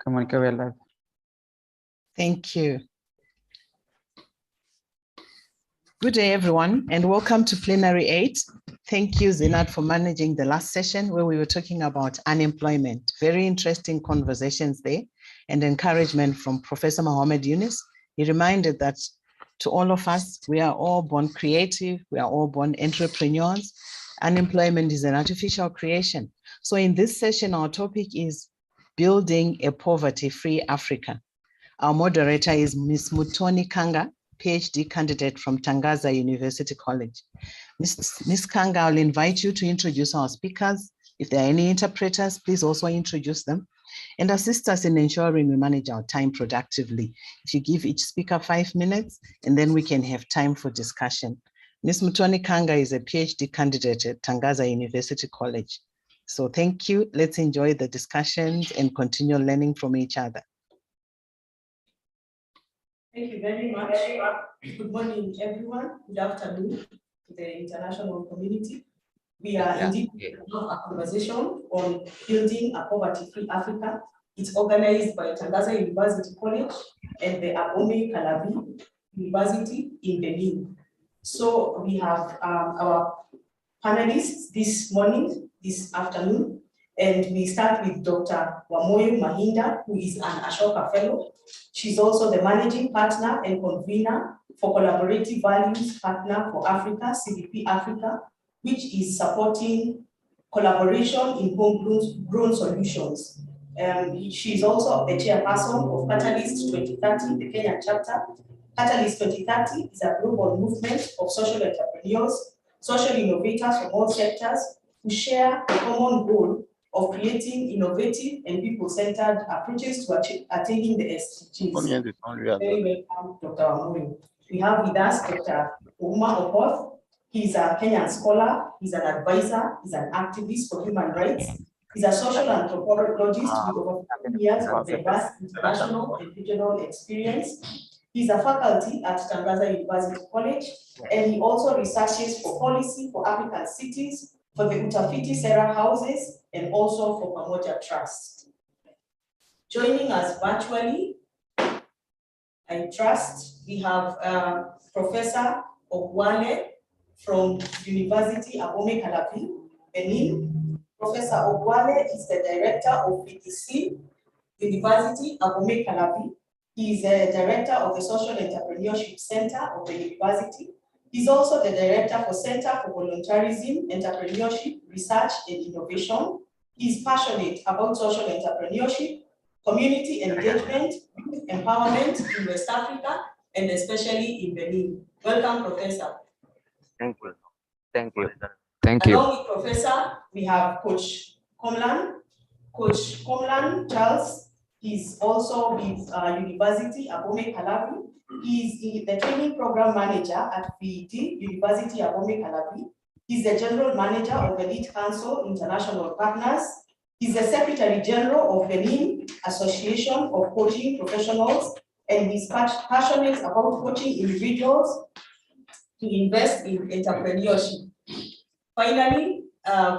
Okay, Monica, we are live. Thank you. Good day, everyone, and welcome to Plenary 8. Thank you, Zinat, for managing the last session where we were talking about unemployment. Very interesting conversations there and encouragement from Professor Mohammed Yunus. He reminded that to all of us, we are all born creative, we are all born entrepreneurs. Unemployment is an artificial creation. So in this session, our topic is building a poverty-free Africa. Our moderator is Ms. Mutoni Kanga, PhD candidate from Tangaza University College. Ms. Kanga, I'll invite you to introduce our speakers. If there are any interpreters, please also introduce them and assist us in ensuring we manage our time productively. If you give each speaker 5 minutes, and then we can have time for discussion. Ms. Mutoni Kanga is a PhD candidate at Tangaza University College. So thank you. Let's enjoy the discussions and continue learning from each other. Thank you very much. Good morning, everyone. Good afternoon to the international community. We are indeed having a conversation on building a poverty-free Africa. It's organized by Tangaza University College and the Abome Kalavi University in Benin. So we have our panelists this afternoon, and we start with Dr. Wamoyo Mahinda, who is an Ashoka Fellow. She's also the Managing Partner and Convener for Collaborative Values Partner for Africa, CVP Africa, which is supporting collaboration in homegrown solutions. She is also the chairperson of Catalyst 2030, the Kenyan chapter. Catalyst 2030 is a global movement of social entrepreneurs, social innovators from all sectors who share a common goal of creating innovative and people-centered approaches to attaining the SDGs. Very welcome, Dr. Wamoyo. We have with us Dr. Ouma Okoth. He's a Kenyan scholar, he's an advisor, he's an activist for human rights. He's a social anthropologist with over 15 years of diverse international and regional experience. He's a faculty at Tangaza University College, and he also researches for policy for African cities, for the Utafiti Sera Houses, and also for Pamoja Trust. Joining us virtually, I trust, we have Professor Ogwale from University Abome Kalavi, Benin. Professor Ogwale is the director of VTC, University Abome Kalavi. He is the director of the Social Entrepreneurship Center of the university. He's also the director for Center for Voluntarism, Entrepreneurship, Research, and Innovation. He's passionate about social entrepreneurship, community engagement, youth empowerment in West Africa, and especially in Benin. Welcome, Professor. Thank you. Thank you. Thank you. Along with Professor, we have Coach Komlan. Coach Komlan Charles. He's also with University Abome Kalavi. He's the training program manager at VET, University Abome Kalavi. He's the general manager of the Elite Council International Partners. He's the Secretary General of Benin Association of Coaching Professionals, and he's passionate about coaching individuals to invest in entrepreneurship. Finally,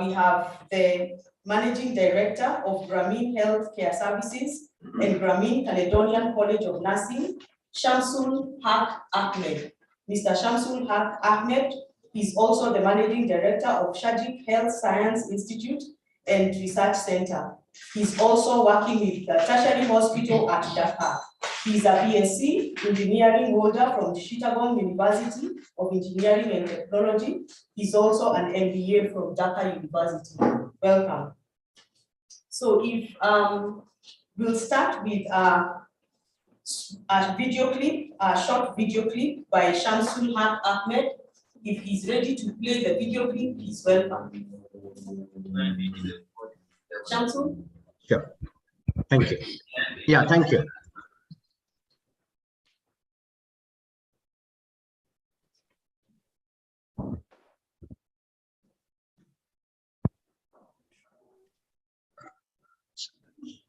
we have the Managing Director of Grameen Healthcare Services and Grameen Caledonian College of Nursing, Shamsul Haq Ahmed. Mr. Shamsul Haq Ahmed is also the Managing Director of Shajik Health Science Institute and Research Center. He's also working with the Tertiary Hospital at Dakar. He's a BSc Engineering holder from Chittagong University of Engineering and Technology. He's also an MBA from Dakar University. Welcome. So if we'll start with a video clip, a short video clip by Shamsul Haq Ahmed. If he's ready to play the video clip, he's welcome. Shamsul? Sure. Thank you. Yeah, thank you.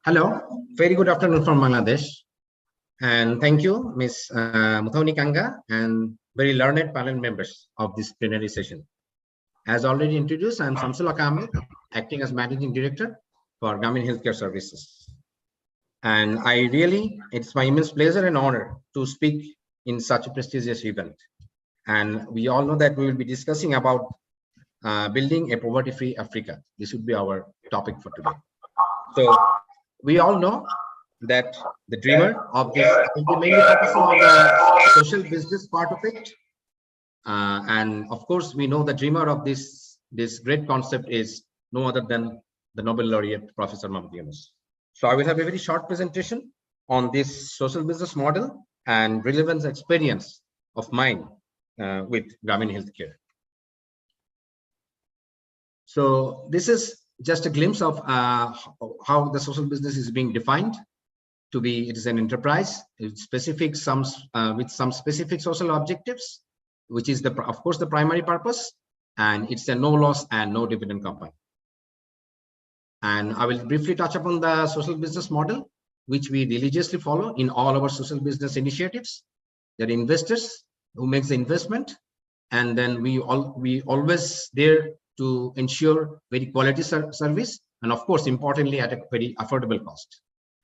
Hello, very good afternoon from Bangladesh. And thank you, Ms. Mutoni Kanga, and very learned panel members of this plenary session. As already introduced, I'm Shamsul Haq Ahmed, acting as Managing Director for Grameen Healthcare Services. And it's my immense pleasure and honor to speak in such a prestigious event. And we all know that we will be discussing about building a poverty-free Africa. This would be our topic for today. So we all know that the dreamer of this will be mainly focusing on the social business part of it. And of course, we know the dreamer of this great concept is no other than the Nobel laureate, Professor Muhammad Yunus. So I will have a very short presentation on this social business model and relevance experience of mine with Grameen Healthcare. So this is just a glimpse of how the social business is being defined to be. It is an enterprise with some specific social objectives, which is of course the primary purpose, and it's a no loss and no dividend company. And I will briefly touch upon the social business model, which we religiously follow in all our social business initiatives. There are investors who makes the investment, and then we always there to ensure very quality service, and of course, importantly, at a very affordable cost.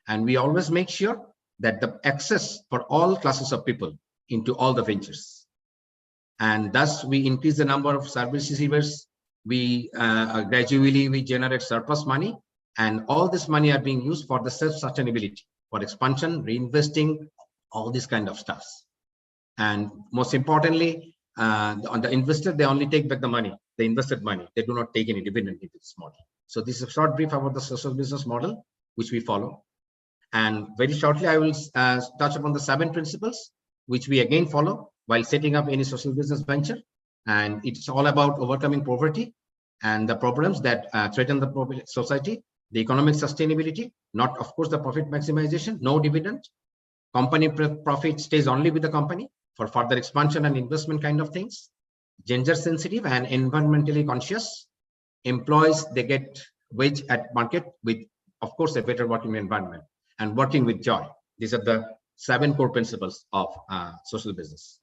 And we always make sure that the access for all classes of people into all the ventures. And thus we increase the number of service receivers. We gradually we generate surplus money, and all this money are being used for the self-sustainability, for expansion, reinvesting, all this kind of stuff. And most importantly, on the investor, they only take back the money, the invested money. They do not take any dividend into this model. So this is a short brief about the social business model, which we follow. And very shortly, I will touch upon the 7 principles, which we again follow while setting up any social business venture. And it's all about overcoming poverty and the problems that threaten the society, the economic sustainability, not of course the profit maximization, no dividend. Company profit stays only with the company for further expansion and investment kind of things. Gender sensitive and environmentally conscious. Employees, they get wage at market with, of course, a better working environment, and working with joy. These are the 7 core principles of social business.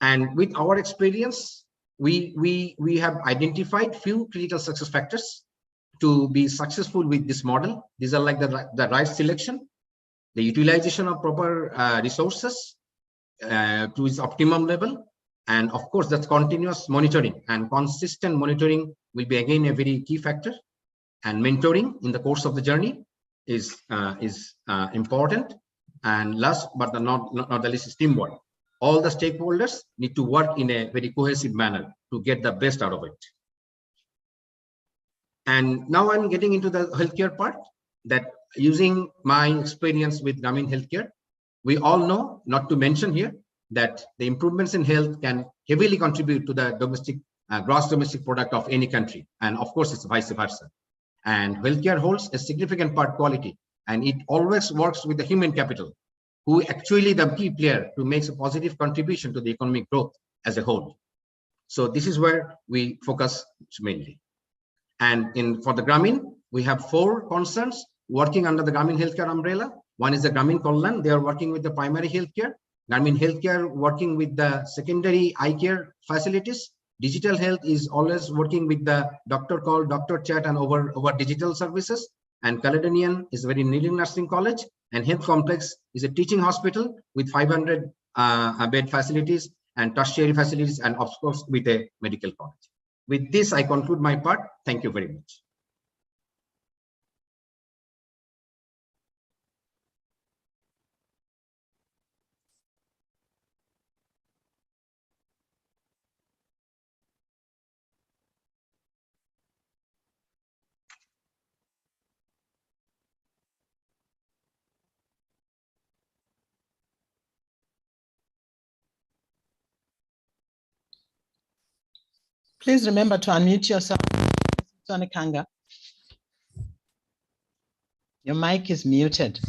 And with our experience, we have identified few critical success factors to be successful with this model. These are like the right selection, the utilization of proper resources to its optimum level, and of course that's continuous monitoring, and consistent monitoring will be again a very key factor. And mentoring in the course of the journey is important. And last but not the least is teamwork. All the stakeholders need to work in a very cohesive manner to get the best out of it. And now I'm getting into the healthcare part, that using my experience with Grameen Healthcare, we all know, not to mention here, that the improvements in health can heavily contribute to the gross domestic product of any country. And of course, it's vice versa. And healthcare holds a significant part quality, and it always works with the human capital, who actually the key player who makes a positive contribution to the economic growth as a whole. So this is where we focus mainly. And for the Grameen, we have 4 concerns working under the Grameen Healthcare umbrella. One is the Grameen Kalyan. They are working with the primary healthcare. Grameen Healthcare working with the secondary eye care facilities. Digital health is always working with the doctor call, doctor chat, and over digital services. And Caledonian is a very leading nursing college. And Health Complex is a teaching hospital with 500 bed facilities and tertiary facilities, and of course with a medical college. With this, I conclude my part. Thank you very much. Please remember to unmute yourself, Mr. Kanga. Your mic is muted.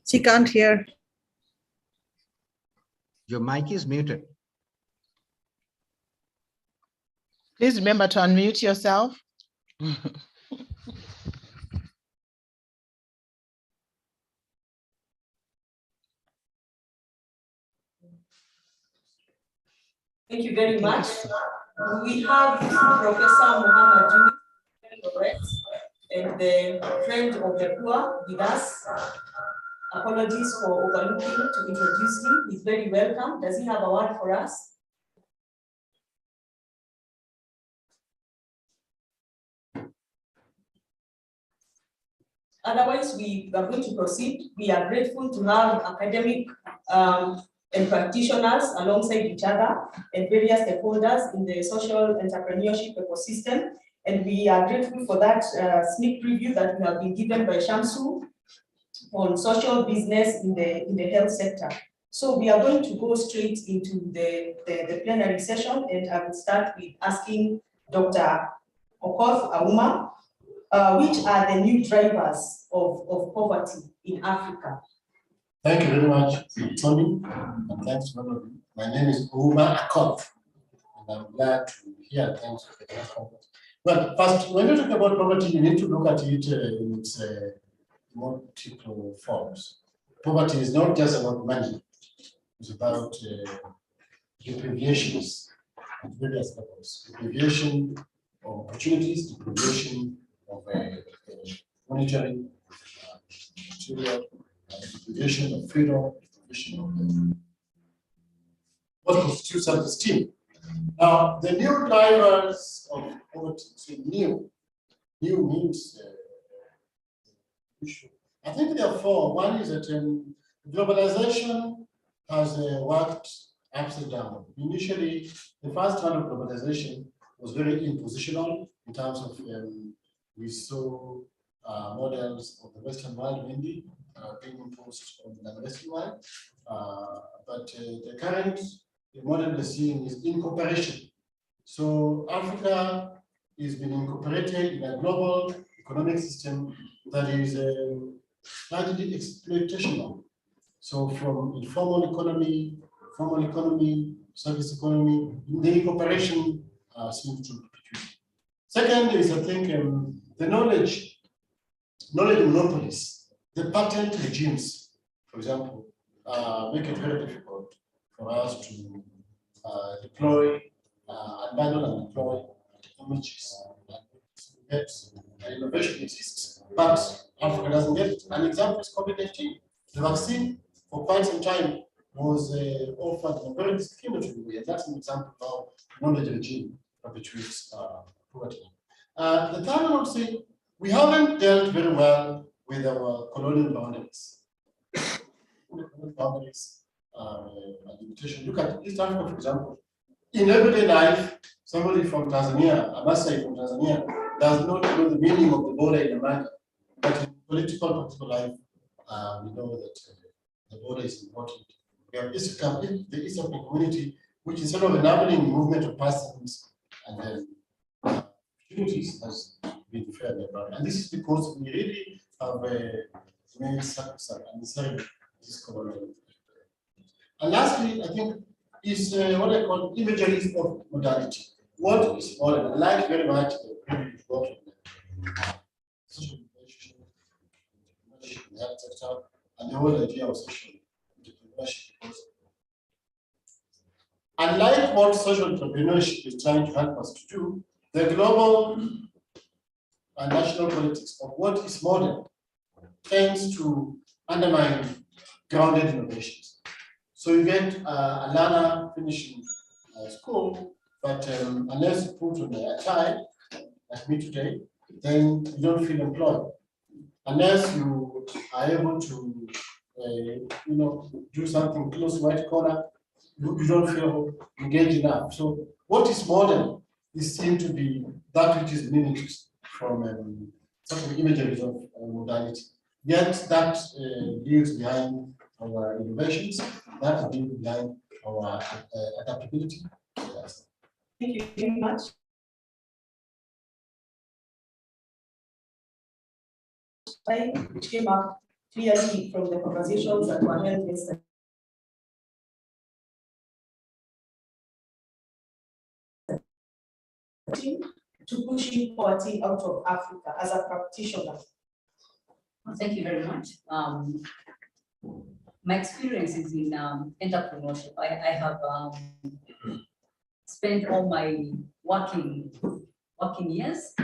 She can't hear. Your mic is muted. Please remember to unmute yourself. Thank you very much. We have Professor Muhammad Jumi, and the friend of the poor with us. Apologies for overlooking to introduce him. He's very welcome. Does he have a word for us? Otherwise, we are going to proceed. We are grateful to have academic and practitioners alongside each other and various stakeholders in the social entrepreneurship ecosystem. And we are grateful for that sneak preview that we have been given by Shamsu on social business in the health sector. So we are going to go straight into the plenary session, and I will start with asking Dr. Okoth Auma, which are the new drivers of poverty in Africa? Thank you very much, Tony, and thanks to all of you. My name is Ouma Okoth, and I'm glad to be here. Thanks for the conference. Well, first, when you talk about poverty, you need to look at it in its multiple forms. Poverty is not just about money; it's about deprivations at various levels. Deprivation of opportunities, deprivation of monetary material, deprivation of freedom, deprivation of what constitutes self-esteem. Now, the new drivers of poverty, so new means issue. I think there are four. One is that globalization has worked upside down. Initially, the first round of globalization was very impositional in terms of we saw models of the Western world mainly being imposed on the Western world. But the current model we're seeing is incorporation. So Africa is being incorporated in a global economic system that is largely exploitational. So from informal economy, formal economy, service economy, the incorporation seems to be. Second is, I think, the knowledge monopolies, the patent regimes, for example, make it very difficult for us to deploy, abandon and deploy technologies. Innovation exists, but Africa doesn't get it. An example is COVID-19. The vaccine, for quite some time, was offered in a very discriminatory way. That's an example of how knowledge regime perpetuates poverty. The third one, I would say, we haven't dealt very well with our colonial boundaries. Boundaries limitation. Look at East Africa, for example. In everyday life, somebody from Tanzania, a Maasai from Tanzania, does not know the meaning of the border in America. But in political life, we know that the border is important. We have the East African community, which instead of enabling movement of persons and opportunities, has been fairly abundant. And this is because we really have made unnecessary discovery. And lastly, I think is what I call imageries of modality. What is modern? I like very much the previous work in social relationship, in the health sector, and the whole idea of social entrepreneurship. Unlike what social entrepreneurship is trying to help us to do, the global and national politics of what is modern tends to undermine grounded innovations. So you get a learner finishing school, but unless you put on a tie, like me today, then you don't feel employed. Unless you are able to, do something close white collar, you don't feel engaged enough. So what is modern is seen to be that which is diminished from certain imageries of modality. Yet that leaves behind our innovations, that leaves behind our adaptability. Yes. Thank you very much. Which came up clearly from the conversations that were held yesterday. To pushing poverty out of Africa as a practitioner. Well, thank you very much. My experience is in entrepreneurship. I have spent all my working years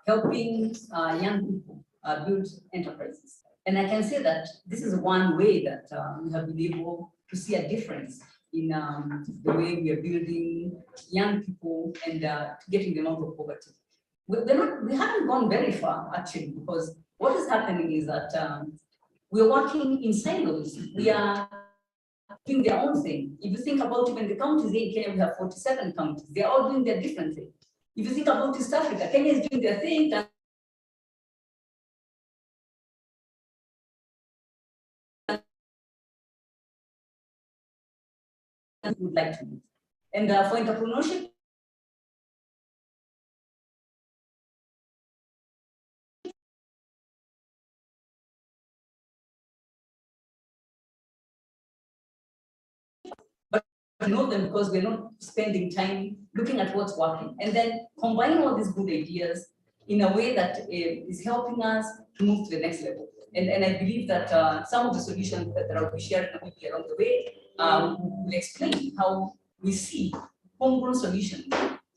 helping young people build enterprises. And I can say that this is one way that we have been able to see a difference in the way we are building young people and getting them out of poverty. We haven't gone very far actually, because what is happening is that we're working in silos. We are doing their own thing. If you think about even the counties in Kenya, we have 47 counties. They're all doing their different thing. If you think about East Africa, Kenya is doing their thing. Would like to do. And for entrepreneurship, but know them because we're not spending time looking at what's working and then combining all these good ideas in a way that is helping us to move to the next level. And I believe that some of the solutions that will be shared along the way will explain how we see homegrown solutions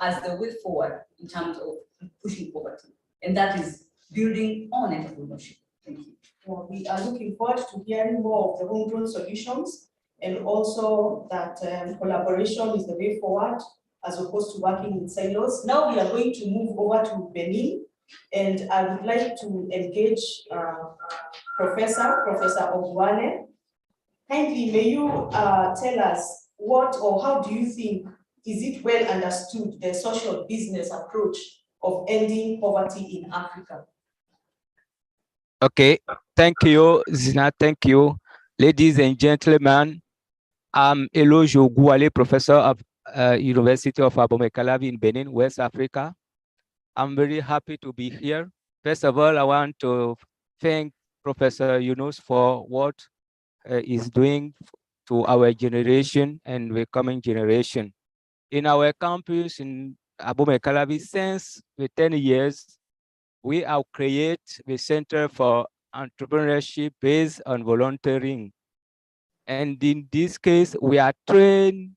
as the way forward in terms of pushing poverty. And that is building on entrepreneurship. Thank you. Well, we are looking forward to hearing more of the homegrown solutions, and also that collaboration is the way forward as opposed to working in silos. Now we are going to move over to Benin, and I would like to engage Professor Ogwane. Kindly, may you tell us what or how do you think, is it well understood, the social business approach of ending poverty in Africa? Okay, thank you, Zina, thank you. Ladies and gentlemen, I'm Eloge Ogwale, professor of University of Abomey-Calavi in Benin, West Africa. I'm very happy to be here. First of all, I want to thank Professor Yunus for what he's doing to our generation and the coming generation. In our campus in Abomey-Calavi, since the 10 years, we have created the Center for Entrepreneurship based on volunteering. And in this case, we are training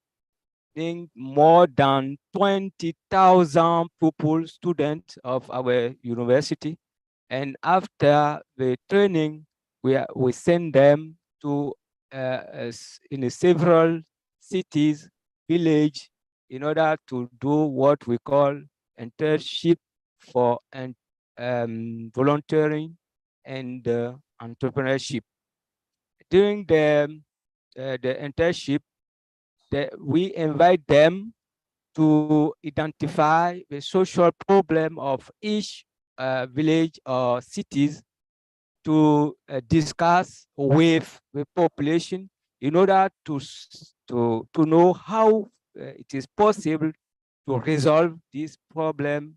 more than 20,000 pupils, students of our university. And after the training, we send them to in several cities, village, in order to do what we call internship for volunteering and entrepreneurship. During the internship, we invite them to identify the social problem of each village or cities to discuss with the population in order to know how it is possible to resolve this problem,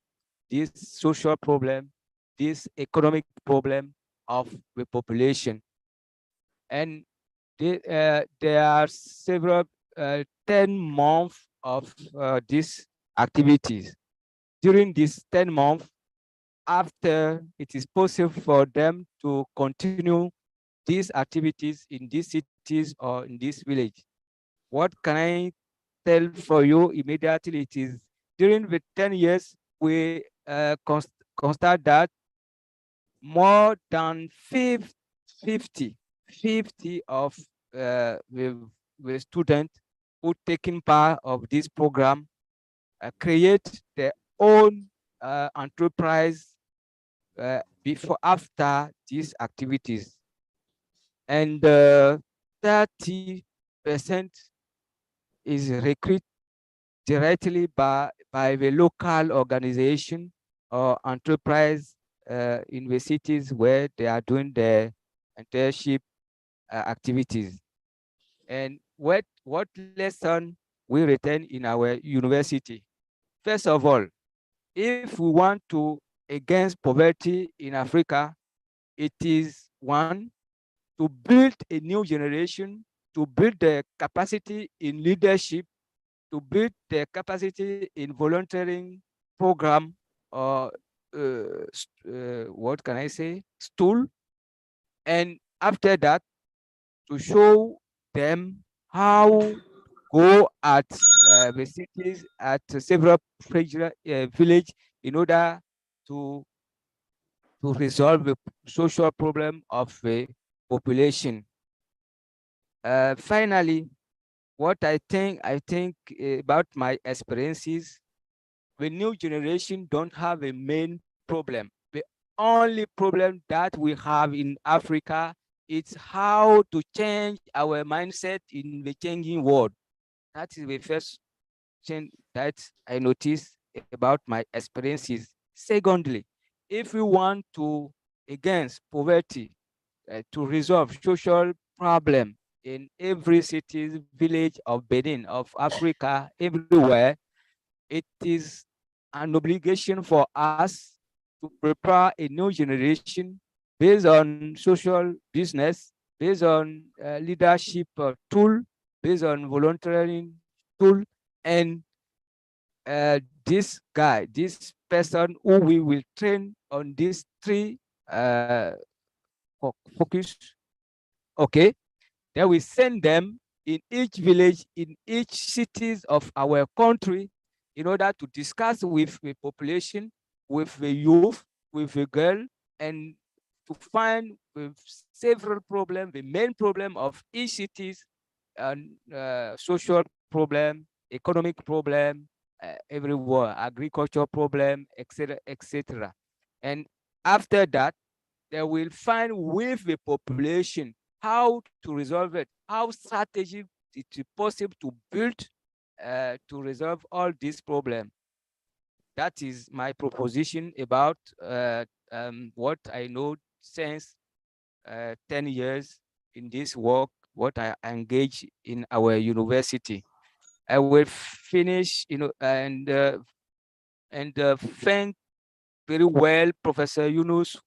this social problem, this economic problem of the population. And there are several 10 months of these activities. During these 10 months, after it is possible for them to continue these activities in these cities or in this village. What can I tell for you immediately? It is during the 10 years, we constate that more than 50 of the students who taking part of this program create their own enterprise before after these activities, and 30% is recruited directly by the local organization or enterprise in the cities where they are doing their internship activities. And what lesson we retain in our university? First of all, if we want to against poverty in Africa, it is one, to build a new generation, to build the capacity in leadership, to build the capacity in volunteering program, or what can I say, stool. And after that, to show them how go at the cities, at several village in order to resolve the social problem of the population. Finally, what I think about my experiences, the new generation don't have a main problem. The only problem that we have in Africa is how to change our mindset in the changing world. That is the first thing that I noticed about my experiences. Secondly, if we want to against poverty, to resolve social problem in every city, village of Benin, of Africa, everywhere, it is an obligation for us to prepare a new generation based on social business, based on leadership tool, based on volunteering tool, and this guy, this person who we will train on these three focus, okay, then we send them in each village, in each cities of our country, in order to discuss with the population, with the youth, with the girl, and to find several problems, the main problem of each cities, and social problem, economic problem, everywhere, agricultural problem, etc., etc. And after that, they will find with the population how to resolve it, how strategy it is possible to build to resolve all these problems. That is my proposition about what I know since 10 years in this work, what I engage in our university. I will finish, and thank very well Professor Yunus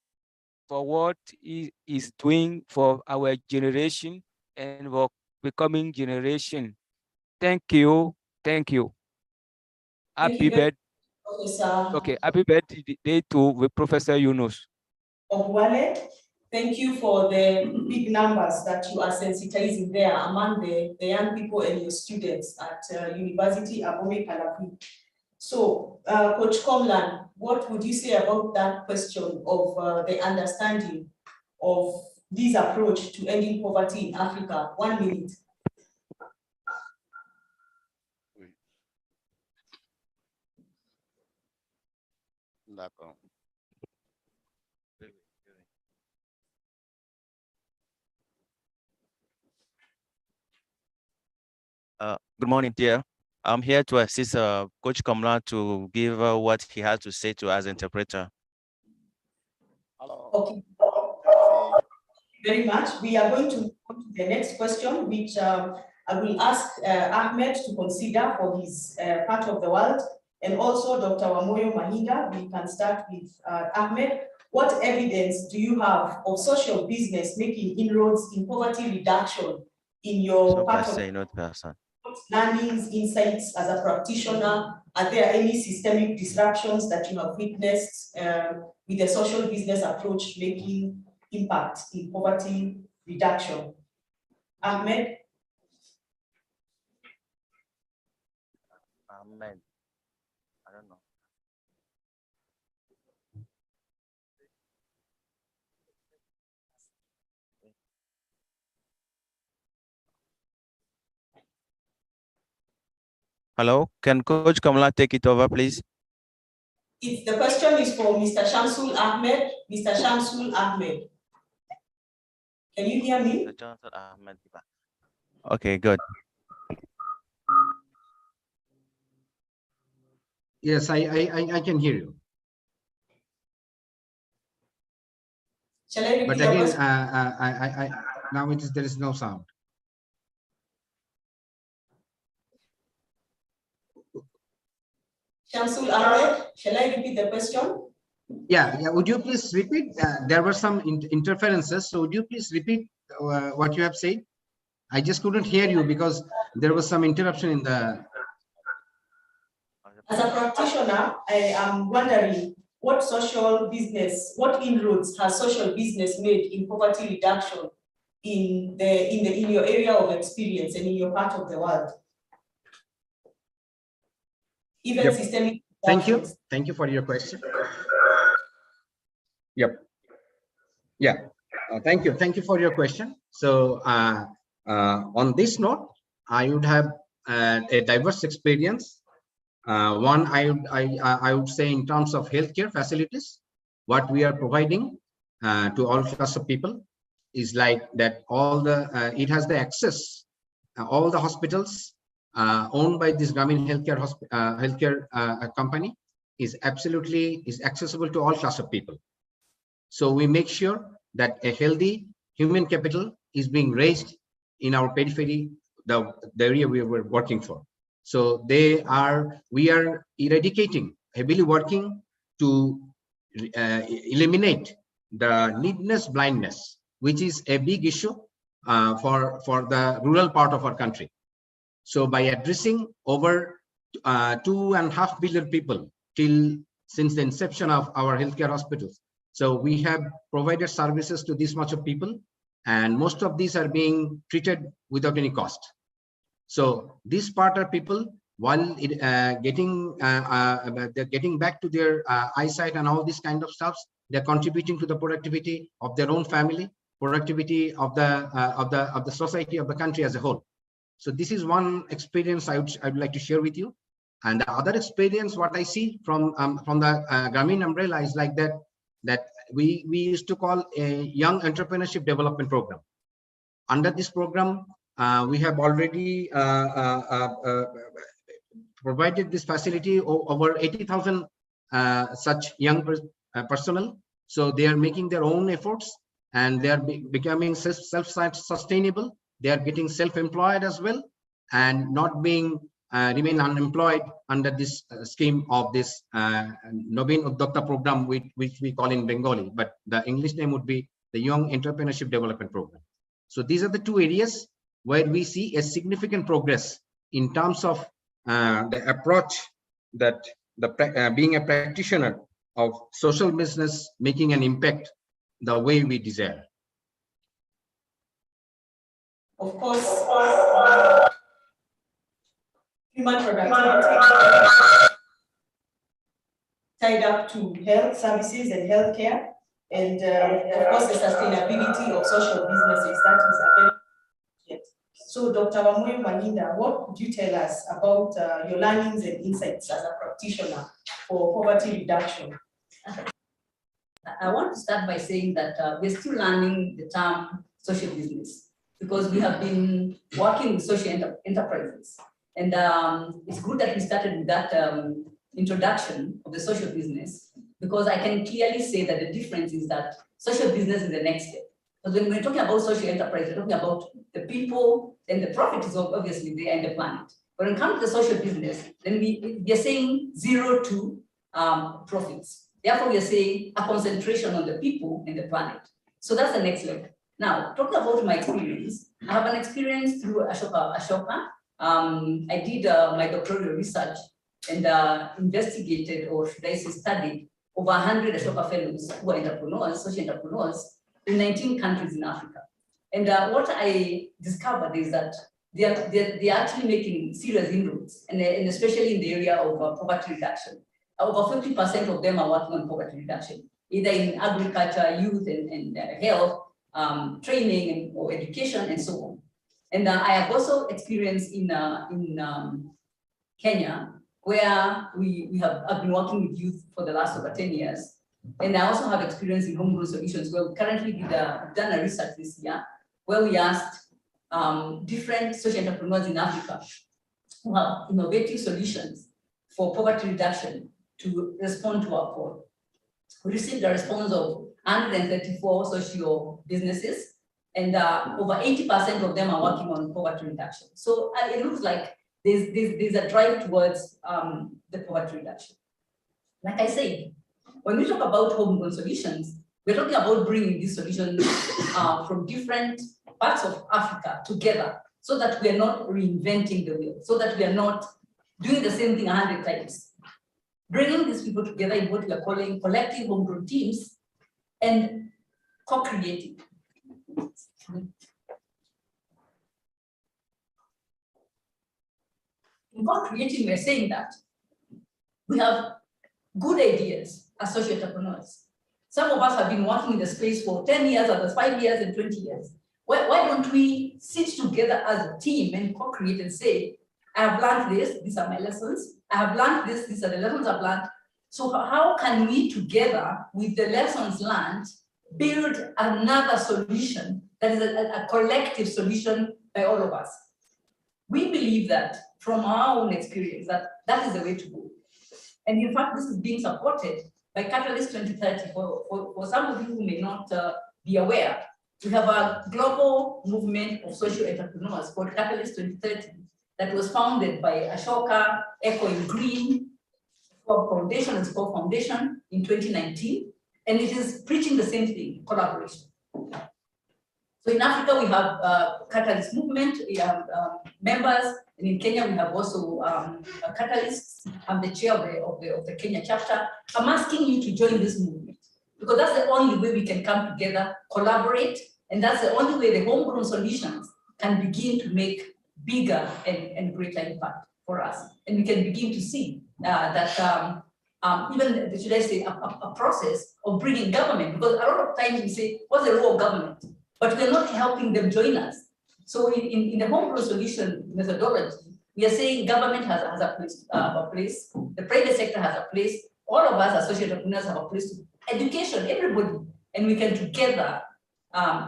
for what he is doing for our generation and for the coming generation. Thank you. Thank you. Thank Happy you very birthday. much, Professor Okay, happy birthday to the Professor Yunus. Ogwale. Thank you for the big numbers that you are sensitizing there among the young people and your students at University Abome Kalapi. So, Coach Komlan, what would you say about that question of the understanding of this approach to ending poverty in Africa? 1 minute. D'accord. Good morning, dear. I'm here to assist Coach Kamla to give what he has to say to us interpreter. Okay. Very much. We are going to move on to the next question, which I will ask Ahmed to consider for his part of the world, and also Dr. Wamoyo Mahinga. We can start with Ahmed. What evidence do you have of social business making inroads in poverty reduction in your part of learnings, insights as a practitioner? Are there any systemic disruptions that you have witnessed with the social business approach making impact in poverty reduction? Ahmed? Ahmed, I don't know. Hello, can Coach Kamala take it over, please? The question is for Mr. Shamsul Ahmed. Mr. Shamsul Ahmed. Can you hear me? Okay, good. Yes, I can hear you. Shall I repeat but again, now there is no sound. Shamsul Ahmed, shall I repeat the question? Yeah. Would you please repeat? There were some interferences, so would you please repeat what you have said? I just couldn't hear you because there was some interruption in the. As a practitioner, I am wondering what social business, what inroads has social business made in poverty reduction in your area of experience and in your part of the world? even Yep. systemic. Thank you. interactions. Thank you for your question. Yep. Yeah. Thank you. Thank you for your question. So on this note, I would have a diverse experience. One, I would say in terms of healthcare facilities, what we are providing to all class of people is like that. All the it has the access. All the hospitals owned by this Grameen healthcare company is accessible to all class of people. So we make sure that a healthy human capital is being raised in our periphery, the area we were working for. So we are eradicating, heavily working to eliminate the needless blindness, which is a big issue for the rural part of our country. So by addressing over 2.5 billion people since the inception of our healthcare hospitals, so we have provided services to this much of people, and most of these are being treated without any cost. So this part of people, while they're getting back to their eyesight and all these kind of stuff, they're contributing to the productivity of their own family, productivity of the society, of the country as a whole. So this is one experience I would like to share with you. And the other experience, what I see from the Grameen umbrella is like that we used to call a young entrepreneurship development program. Under this program, we have already provided this facility over 80,000 such young personnel. So they are making their own efforts, and they are becoming self-sustainable. They are getting self-employed as well, and not being remain unemployed under this scheme of this Nobin Uddokta program, which we call in Bengali, but the English name would be the Young Entrepreneurship Development Program. So these are the two areas where we see a significant progress in terms of the approach that being a practitioner of social business, making an impact the way we desire. Of course, human productivity tied up to health services and healthcare, and of course the sustainability of social businesses. That is a very yet. So Dr. Wamuyu Malinda, what could you tell us about your learnings and insights as a practitioner for poverty reduction? I want to start by saying that we're still learning the term social business, because we have been working with social enterprises. And it's good that we started with that introduction of the social business, because I can clearly say that the difference is that social business is the next step. Because when we're talking about social enterprise, we're talking about the people, and the profit is obviously there in the planet. But when it comes to the social business, then we are saying 0 to profits. Therefore, we are saying a concentration on the people and the planet. So that's the next level. Now, talking about my experience, I have an experience through Ashoka. I did my doctoral research and investigated, or should I say studied, over 100 Ashoka fellows who are entrepreneurs, social entrepreneurs, in 19 countries in Africa. And what I discovered is that they are actually making serious inroads, and especially in the area of poverty reduction. Over 50% of them are working on poverty reduction, either in agriculture, youth, and health, training, or education, and so on. And I have also experienced in Kenya, where I've been working with youth for the last over 10 years. And I also have experience in homegrown solutions, where we currently done a research this year, where we asked different social entrepreneurs in Africa who have innovative solutions for poverty reduction to respond to our call. We received a response of 134 social businesses, and over 80% of them are working on poverty reduction. So it looks like there's a drive towards the poverty reduction. Like I said, when we talk about homegrown solutions, we're talking about bringing these solutions from different parts of Africa together, so that we are not reinventing the wheel, so that we are not doing the same thing 100 times. Bringing these people together in what we are calling collective homegrown teams and co-creating. In co-creating, we're saying that We have good ideas as social entrepreneurs. Some of us have been working in the space for 10 years, others 5 years and 20 years. Why don't we sit together as a team and co-create and say, I have learned this, these are my lessons. I have learned this, these are the lessons I've learned. So how can we together with the lessons learned build another solution that is a collective solution by all of us? We believe that from our own experience that is the way to go. And in fact, this is being supported by Catalyst 2030. For some of you who may not be aware, we have a global movement of social entrepreneurs called Catalyst 2030 that was founded by Ashoka, Echo in Green, Foundation and Sport Foundation in 2019. And it is preaching the same thing, collaboration. So in Africa, we have Catalyst movement, we have members, and in Kenya, we have also Catalysts. I'm the chair of the Kenya chapter. I'm asking you to join this movement because that's the only way we can come together, collaborate, and that's the only way the homegrown solutions can begin to make bigger and greater impact for us. And we can begin to see that even, should I say, a process of bringing government, because a lot of times we say, what's the role of government? But we're not helping them join us. So in the homegrown solution methodology, we are saying government has a place, the private sector has a place, all of us as social entrepreneurs have a place, education, everybody, and we can together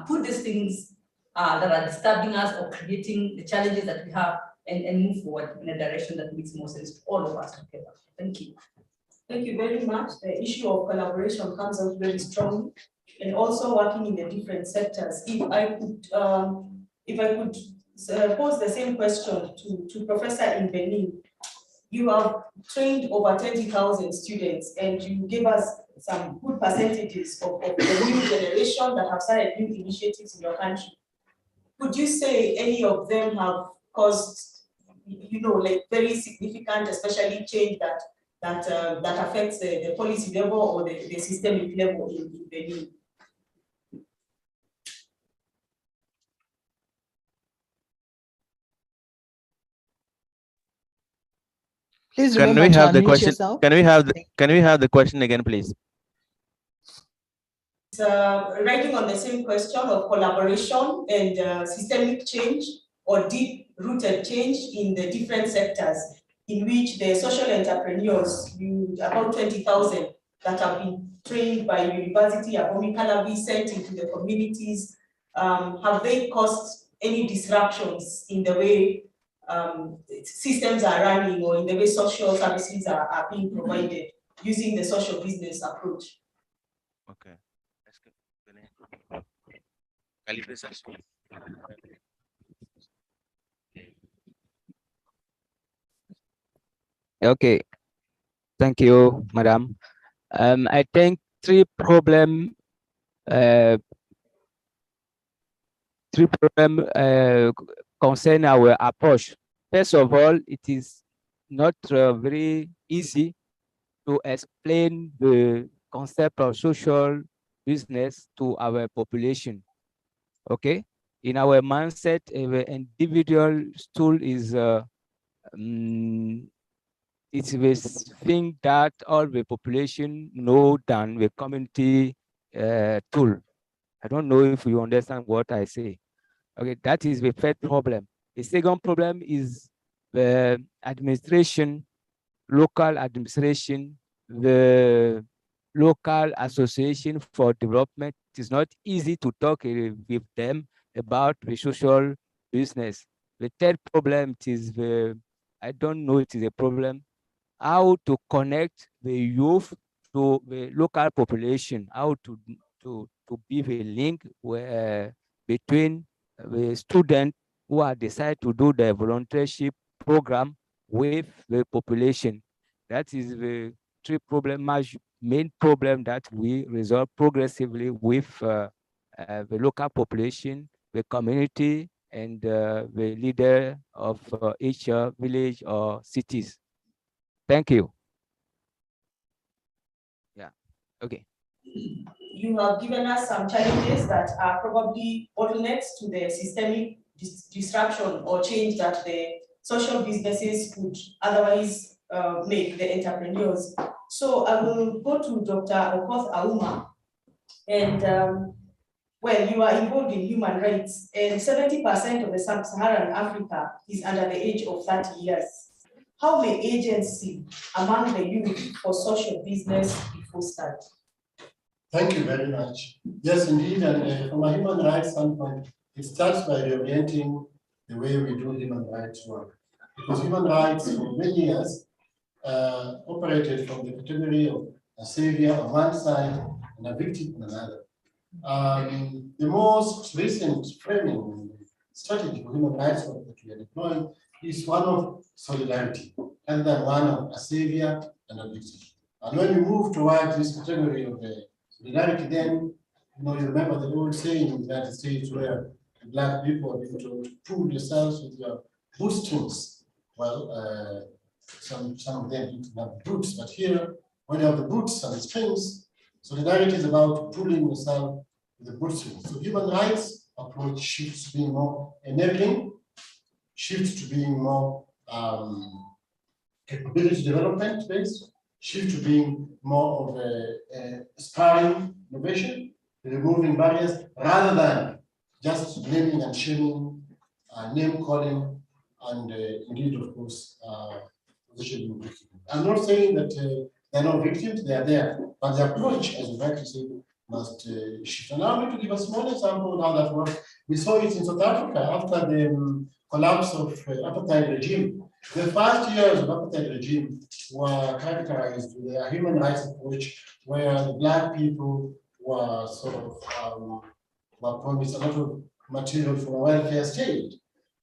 put these things that are disturbing us or creating the challenges that we have and move forward in a direction that makes more sense to all of us together. Thank you. Thank you very much. The issue of collaboration comes out very strongly, and also working in the different sectors. If I could pose the same question to Professor in Benin, you have trained over 20,000 students, and you gave us some good percentages of the new generation that have started new initiatives in your country. Could you say any of them have caused, like very significant, especially change that affects the policy level or the systemic level in Benin? Please remember to unmute yourself. Can we have the question again, please? Writing on the same question of collaboration and systemic change or deep-rooted change in the different sectors in which the social entrepreneurs, about 20,000 that have been trained by University of Calavi, sent into the communities, have they caused any disruptions in the way systems are running or in the way social services are being provided using the social business approach? Okay. Okay, thank you, Madam. I think three problems concern our approach. First of all, it is not very easy to explain the concept of social business to our population. Okay, in our mindset, the individual tool is it's the thing that all the population know than the community tool. I don't know if you understand what I say. Okay, that is the first problem. The second problem is the administration, local administration, the local association for development. It is not easy to talk with them about the social business. The third problem is I don't know it is a problem, how to connect the youth to the local population, how to be the link between the students who are decide to do the volunteership program with the population. That is the main problem that we resolve progressively with the local population, the community, and the leader of each village or cities. Thank you. Yeah, okay. You have given us some challenges that are probably bottlenecks to the systemic disruption or change that the social businesses could otherwise make the entrepreneurs. So I will go to Dr. Okoth Auma, and well, you are involved in human rights, and 70% of the sub-Saharan Africa is under the age of 30 years. How may agency among the youth for social business be fostered? Thank you very much. Yes, indeed, and from a human rights standpoint, it starts by reorienting the way we do human rights work. Because human rights for many years operated from the category of a savior on one side and a victim on another. The most recent framing strategy for human rights work that we are deploying is one of solidarity, and then one of a savior and a victim. And when we move towards this category of solidarity, then you remember the old saying in the United States where the Black people are being told to prove yourselves with your bootstrings. Well, some of them didn't have boots, but here, when you have the boots and the strings, solidarity is about pulling yourself with the bootstrings. So human rights approach shifts to being more enabling, shifts to being more capability development based, shift to being more of a aspiring innovation, removing barriers rather than just naming and shaming, name calling, and indeed, of course, positioning victims. I'm not saying that they're not victims, they are there, but the approach, as you rightly say, must shift. And I'm going to give a small example of how that works. We saw it in South Africa after the collapse of apartheid regime. The first years of apartheid regime were characterized with a human rights approach where the Black people were sort of were promised a lot of material for a welfare state.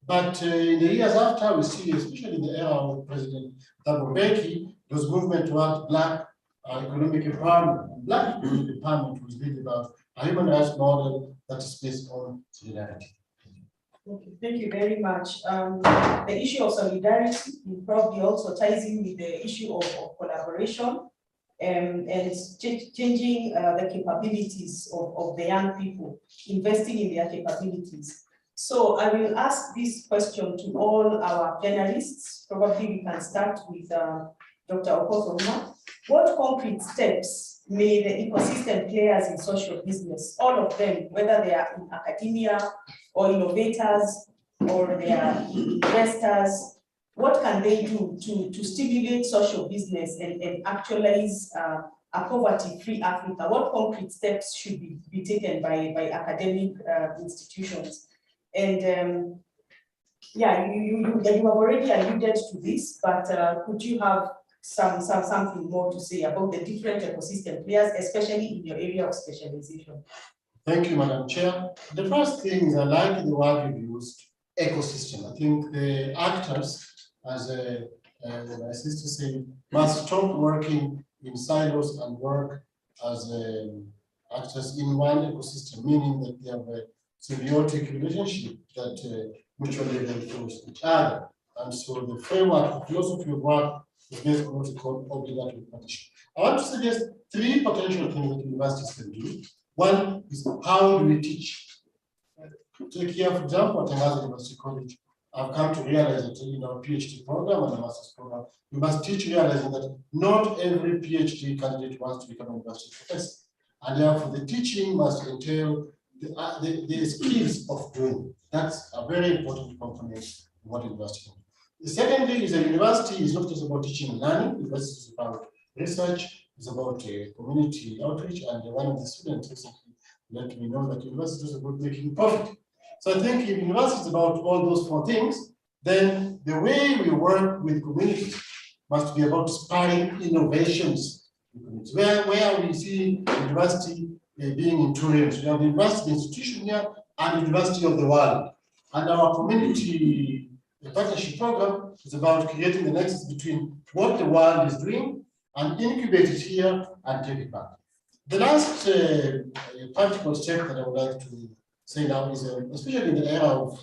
But in the years after, we see, especially in the era of President Thabo Mbeki, those movement towards Black economic empowerment. Black economic empowerment was really about a human rights model that is based on solidarity. Okay, thank you very much. The issue of solidarity probably also ties in with the issue of collaboration and changing the capabilities of the young people, investing in their capabilities. So I will ask this question to all our panelists. Probably we can start with Dr. Okoth Auma. What concrete steps may the ecosystem players in social business, all of them, whether they are in academia or innovators or they are investors, what can they do to stimulate social business and actualize a poverty-free Africa? What concrete steps should be taken by academic institutions? And yeah, you have already alluded to this, but could you have something more to say about the different ecosystem players, especially in your area of specialization? Thank you, Madam Chair. The first thing is I like the word you used, ecosystem. I think the actors, as my sister said, must stop working in silos and work as actors in one ecosystem, meaning that they have a symbiotic relationship that mutually reinforce each other. And so the framework, the philosophy of work is based on what we call obligatory partnership. I want to suggest three potential things that universities can do. One is how do we teach? Take here, for example, at Angaza University College, I've come to realize that in our PhD program and a master's program, we must teach realizing that not every PhD candidate wants to become a university professor. And therefore, the teaching must entail the skills of doing. That's a very important component of what university can do. Secondly, is a university is not just about teaching and learning, university is about research, it's about community outreach, and one of the students recently let me know that university is about making profit. So I think if university is about all those four things, then the way we work with communities must be about spurring innovations. Where we see university being in two realms. We have the university institution here and the University of the World. And our community partnership program is about creating the nexus between what the world is doing and incubate it here and take it back. The last practical step that I would like to say now is, especially in the era of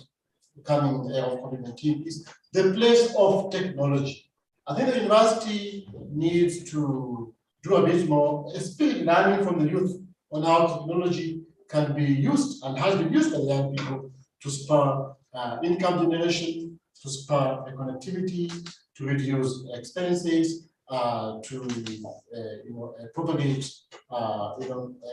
coming era of COVID-19, is the place of technology. I think the university needs to do a bit more, especially learning from the youth on how technology can be used and has been used by the young people to spur income generation, to spur a connectivity, to reduce expenses, to propagate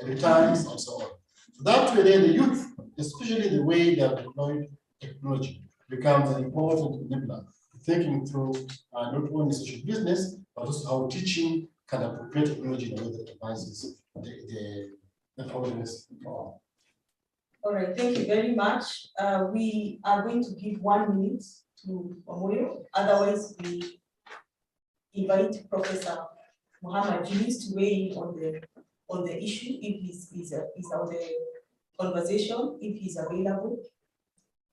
returns and so on. So that way, then the youth, especially the way they have deployed technology, becomes an important enabler, thinking through not only social business, but also how teaching can appropriate technology in a way that advances the progress for all. All right, thank you very much. We are going to give 1 minute to Omoyo. Otherwise, we invite Professor Muhammad Yunus to weigh in on the issue if he's on the conversation, if he's available.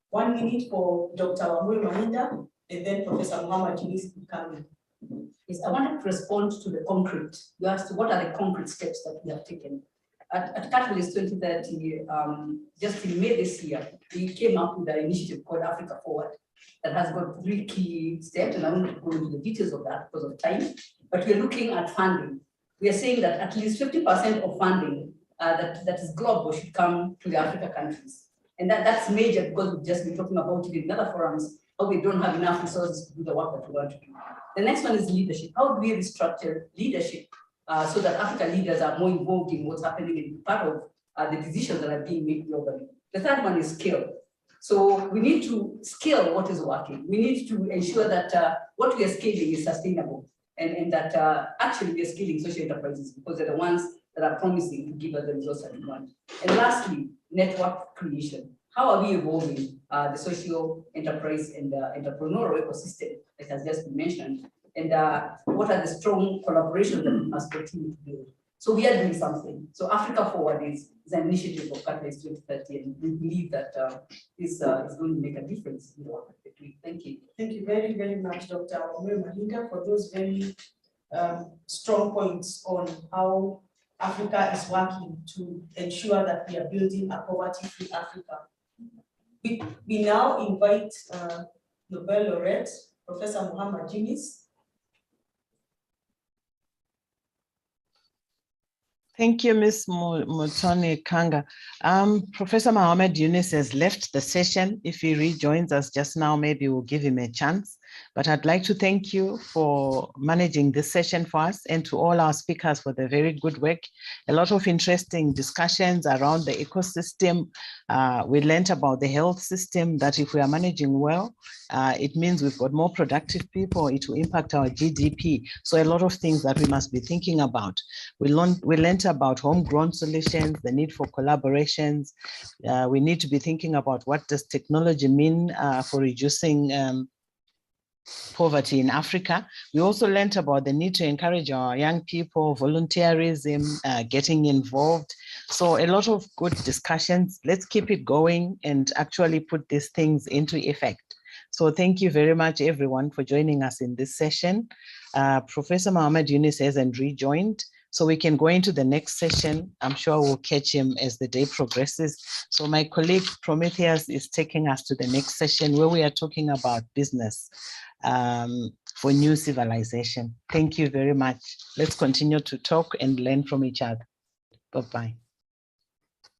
1 minute for Dr. Omoyo Mahinda, and then Professor Muhammad Yunus will come in. Yes, I wanted to respond to the concrete. You asked what are the concrete steps that we have taken. At Catalyst 2030, just in May this year, we came up with an initiative called Africa Forward that has got 3 key steps, and I won't go into the details of that because of time, but we're looking at funding. We are saying that at least 50% of funding that is global should come to the Africa countries. And that's major because we've just been talking about it in other forums, but we don't have enough resources to do the work that we want to do. The next one is leadership. How do we restructure leadership so that African leaders are more involved in what's happening and part of the decisions that are being made globally? The third one is scale. So we need to scale what is working. We need to ensure that what we are scaling is sustainable and that actually we are scaling social enterprises because they're the ones that are promising to give us the results that we want. And lastly, network creation. How are we evolving the social enterprise and the entrepreneurial ecosystem that has just been mentioned? And what are the strong collaborations that we must continue to build? So we are doing something. So Africa Forward is an initiative of Catalyst 2030, and we believe that this is going to make a difference in the work that we do. Thank you. Thank you very, very much, Dr. Omoyo Mahinda, for those very strong points on how Africa is working to ensure that we are building a poverty-free Africa. We now invite Nobel laureate, Professor Muhammad Yunus. Thank you, Ms. Mutoni Kanga. Professor Muhammad Yunus has left the session. If he rejoins us just now, maybe we'll give him a chance. But I'd like to thank you for managing this session for us and to all our speakers for the very good work. A lot of interesting discussions around the ecosystem. We learned about the health system, that if we are managing well, it means we've got more productive people. It will impact our GDP. So a lot of things that we must be thinking about. We learned about homegrown solutions, the need for collaborations. We need to be thinking about what does technology mean for reducing poverty in Africa. We also learned about the need to encourage our young people, volunteerism, getting involved. So a lot of good discussions. Let's keep it going and actually put these things into effect. So thank you very much, everyone, for joining us in this session. Professor Muhammad Yunus hasn't rejoined, so we can go into the next session. I'm sure we'll catch him as the day progresses. So my colleague Prometheus is taking us to the next session where we are talking about business for new civilization. Thank you very much. Let's continue to talk and learn from each other. Bye-bye.